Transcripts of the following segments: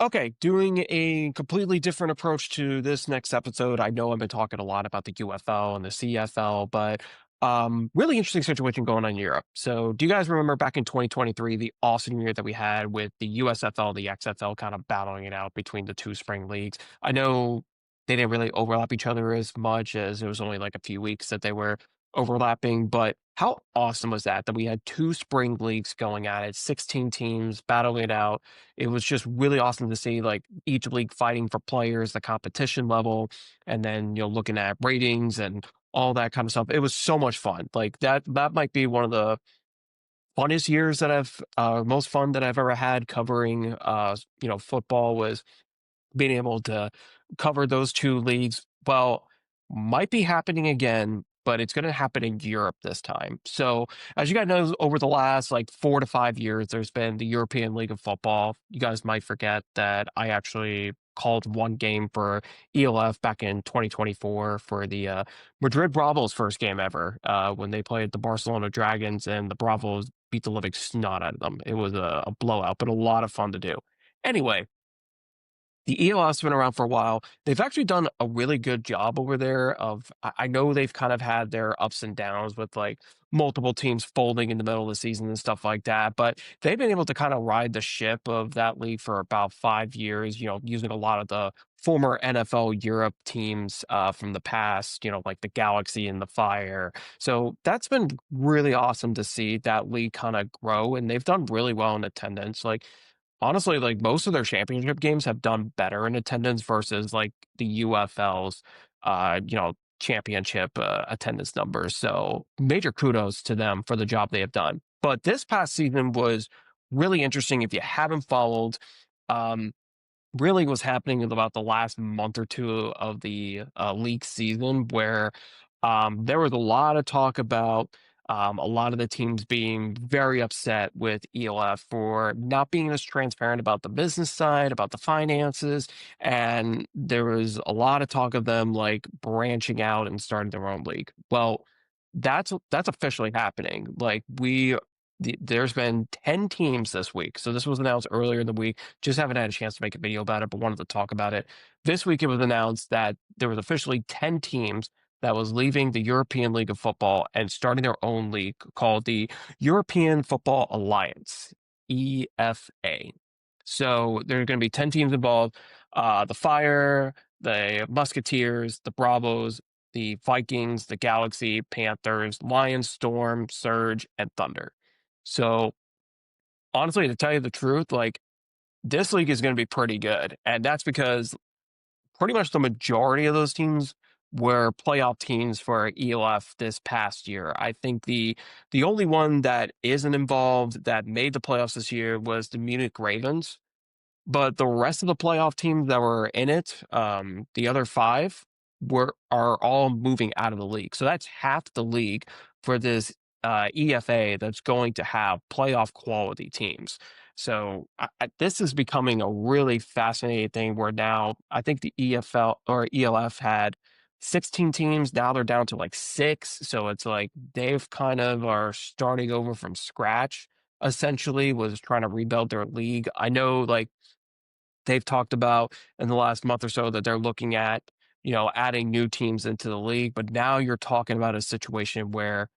Okay, doing a completely different approach to this next episode. I know I've been talking a lot about the UFL and the CFL, but really interesting situation going on in Europe. So, do you guys remember back in 2023, the awesome year that we had with the USFL and the XFL kind of battling it out between the two spring leagues? I know they didn't really overlap each other as much as it was only like a few weeks that they were overlapping, but how awesome was that we had two spring leagues going at it, 16 teams battling it out. It was just really awesome to see like each league fighting for players, the competition level, and then looking at ratings and all that kind of stuff. It was so much fun. Like that might be one of the funnest years that I've most fun that I've ever had covering football was being able to cover those two leagues. Well, might be happening again, but it's going to happen in Europe this time. So, as you guys know, over the last like 4 to 5 years, there's been the European League of Football. You guys might forget that I actually called one game for ELF back in 2024 for the Madrid Bravos first game ever when they played the Barcelona Dragons and the Bravos beat the living snot out of them. It was a blowout, but a lot of fun to do. Anyway, the ELF's been around for a while. They've actually done a really good job over there of I know they've kind of had their ups and downs with like multiple teams folding in the middle of the season and stuff like that, but they've been able to kind of ride the ship of that league for about 5 years, using a lot of the former NFL Europe teams from the past, like the Galaxy and the Fire. So that's been really awesome to see that league kind of grow, and they've done really well in attendance. Like honestly, like most of their championship games have done better in attendance versus like the UFL's, championship attendance numbers. So major kudos to them for the job they have done. But this past season was really interesting. If you haven't followed, um, really was happening in about the last month or two of the league season where there was a lot of talk about a lot of the teams being very upset with ELF for not being as transparent about the business side, about the finances, and there was a lot of talk of them like branching out and starting their own league. Well, that's officially happening. Like there's been 10 teams this week. So this was announced earlier in the week. Just haven't had a chance to make a video about it, but wanted to talk about it. This week it was announced that there was officially 10 teams that was leaving the European League of Football and starting their own league called the European Football Alliance, EFA. So there are going to be 10 teams involved. The Fire, the Musketeers, the Bravos, the Vikings, the Galaxy, Panthers, Lions, Storm, Surge, and Thunder. So honestly, to tell you the truth, like this league is going to be pretty good. And that's because pretty much the majority of those teams were playoff teams for ELF this past year. I think the only one that isn't involved that made the playoffs this year was the Munich Ravens. But the rest of the playoff teams that were in it, the other five are all moving out of the league. So that's half the league for this EFA that's going to have playoff quality teams. So this is becoming a really fascinating thing where now I think the EFL or ELF had 16 teams. Now they're down to like six. So it's like they've kind of are starting over from scratch, essentially, was trying to rebuild their league. I know like they've talked about in the last month or so that they're looking at, adding new teams into the league. But now you're talking about a situation where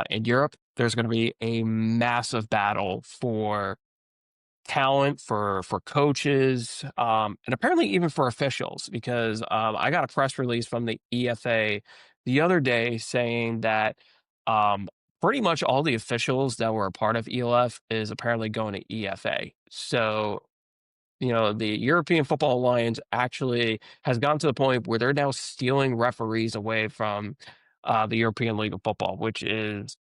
in Europe, there's going to be a massive battle for talent, for coaches, and apparently even for officials, because I got a press release from the EFA the other day saying that um, pretty much all the officials that were a part of ELF is apparently going to EFA. So the European Football Alliance actually has gotten to the point where they're now stealing referees away from the European League of Football, which is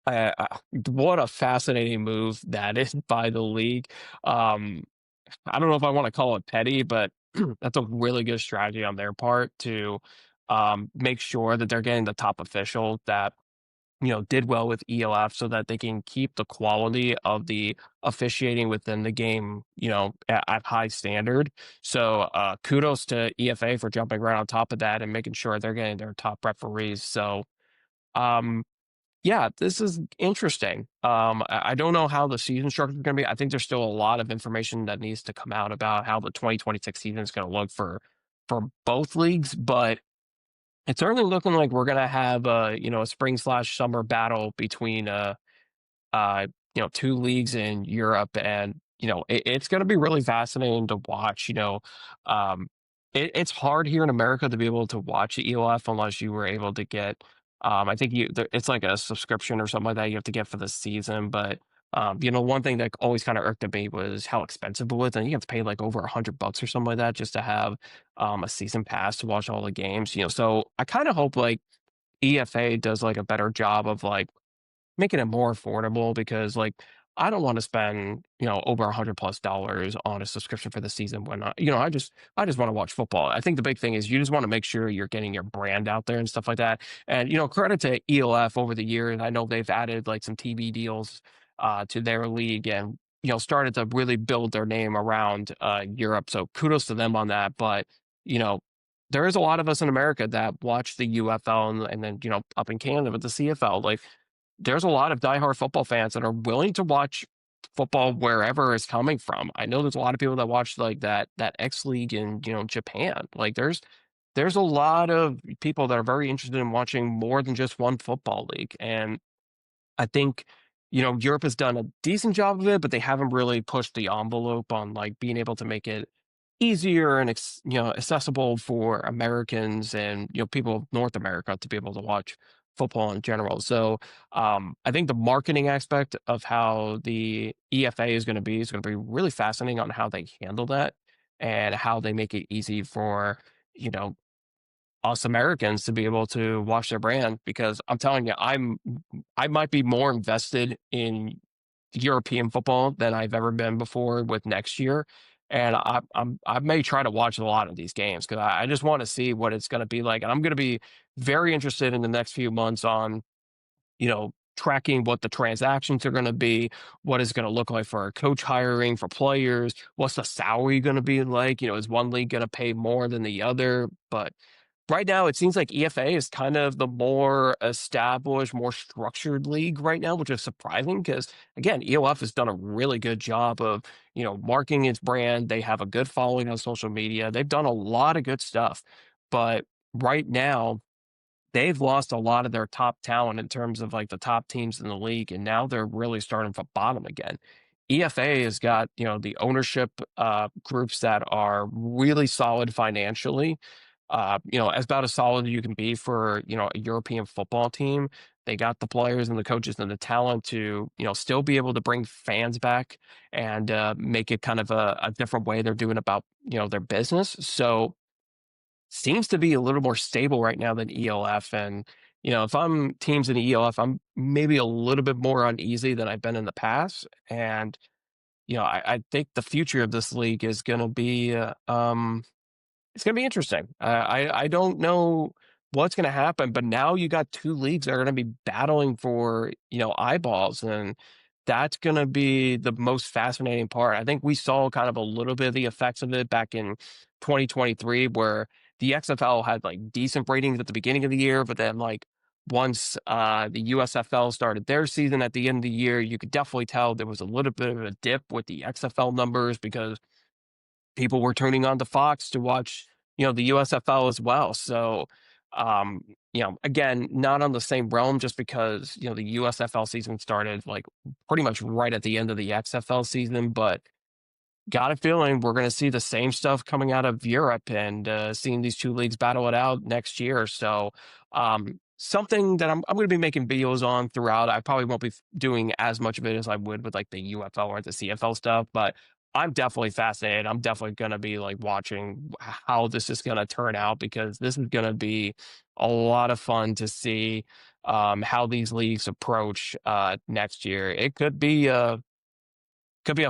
what a fascinating move that is by the league. Um, I don't know if I want to call it petty, but that's a really good strategy on their part to make sure that they're getting the top official that did well with ELF so that they can keep the quality of the officiating within the game, at high standard. So kudos to EFA for jumping right on top of that and making sure they're getting their top referees. So um, Yeah, this is interesting. I don't know how the season structure is going to be. I think there's still a lot of information that needs to come out about how the 2026 season is going to look for both leagues, but it's certainly looking like we're going to have a spring slash summer battle between uh, two leagues in Europe, and it's going to be really fascinating to watch. Um, it's hard here in America to be able to watch the ELF unless you were able to get. I think it's like a subscription or something like that you have to get for the season, but. One thing that always kind of irked at me was how expensive it was, and you have to pay like over $100 or something like that just to have a season pass to watch all the games. So I kind of hope like EFA does like a better job of like making it more affordable because like I don't want to spend, over $100+ on a subscription for the season when I just want to watch football. I think the big thing is you just want to make sure you're getting your brand out there and stuff like that. And credit to ELF over the years. I know they've added like some TV deals to their league and started to really build their name around Europe. So kudos to them on that. But you know, there is a lot of us in America that watch the UFL and then up in Canada with the CFL. Like there's a lot of diehard football fans that are willing to watch football wherever it's coming from. I know there's a lot of people that watch like that X League in Japan. Like there's a lot of people that are very interested in watching more than just one football league. And I think, Europe has done a decent job of it, but they haven't really pushed the envelope on like being able to make it easier and accessible for Americans and people of North America to be able to watch football in general. So I think the marketing aspect of how the EFA is going to be really fascinating on how they handle that and how they make it easy for you know us Americans to be able to watch their brand because I'm telling you, I might be more invested in European football than I've ever been before with next year. And I may try to watch a lot of these games because I just want to see what it's going to be like. And I'm going to be very interested in the next few months on, tracking what the transactions are going to be, what is going to look like for our coach hiring, for players, what's the salary going to be like? Is one league going to pay more than the other? But right now, it seems like EFA is kind of the more established, more structured league right now, which is surprising because, again, ELF has done a really good job of, marketing its brand. They have a good following on social media. They've done a lot of good stuff. But right now, they've lost a lot of their top talent in terms of like the top teams in the league, and now they're really starting from bottom again. EFA has got the ownership groups that are really solid financially, as about as solid as you can be for a European football team. They got the players and the coaches and the talent to still be able to bring fans back and make it kind of a different way they're doing about their business. So seems to be a little more stable right now than ELF. And, if I'm teams in ELF, I'm maybe a little bit more uneasy than I've been in the past. And, I think the future of this league is going to be, it's going to be interesting. I don't know what's going to happen, but now you got two leagues that are going to be battling for eyeballs, and that's going to be the most fascinating part. I think we saw kind of a little bit of the effects of it back in 2023, where the XFL had like decent ratings at the beginning of the year, but then like once the USFL started their season at the end of the year, you could definitely tell there was a little bit of a dip with the XFL numbers because people were turning on to Fox to watch, the USFL as well. So, again, not on the same realm just because, the USFL season started like pretty much right at the end of the XFL season, but got a feeling we're going to see the same stuff coming out of Europe and seeing these two leagues battle it out next year. So, something that I'm going to be making videos on throughout. I probably won't be doing as much of it as I would with like the UFL or the CFL stuff, but I'm definitely fascinated. I'm definitely going to be like watching how this is going to turn out because this is going to be a lot of fun to see how these leagues approach next year. It could be a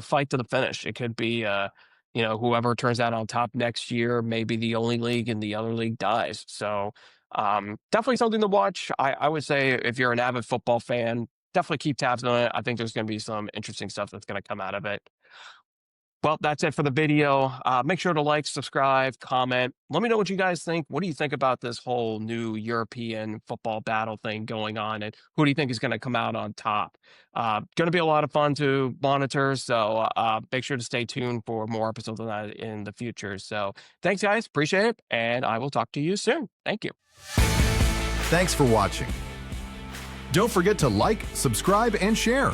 fight to the finish. It could be, whoever turns out on top next year may be the only league and the other league dies. So, definitely something to watch. I would say if you're an avid football fan, definitely keep tabs on it. I think there's going to be some interesting stuff that's going to come out of it. Well, that's it for the video. Make sure to like, subscribe, comment. Let me know what you guys think. What do you think about this whole new European football battle thing going on? And who do you think is going to come out on top? Going to be a lot of fun to monitor. So make sure to stay tuned for more episodes of that in the future. So thanks, guys. Appreciate it. And I will talk to you soon. Thank you. Thanks for watching. Don't forget to like, subscribe, and share.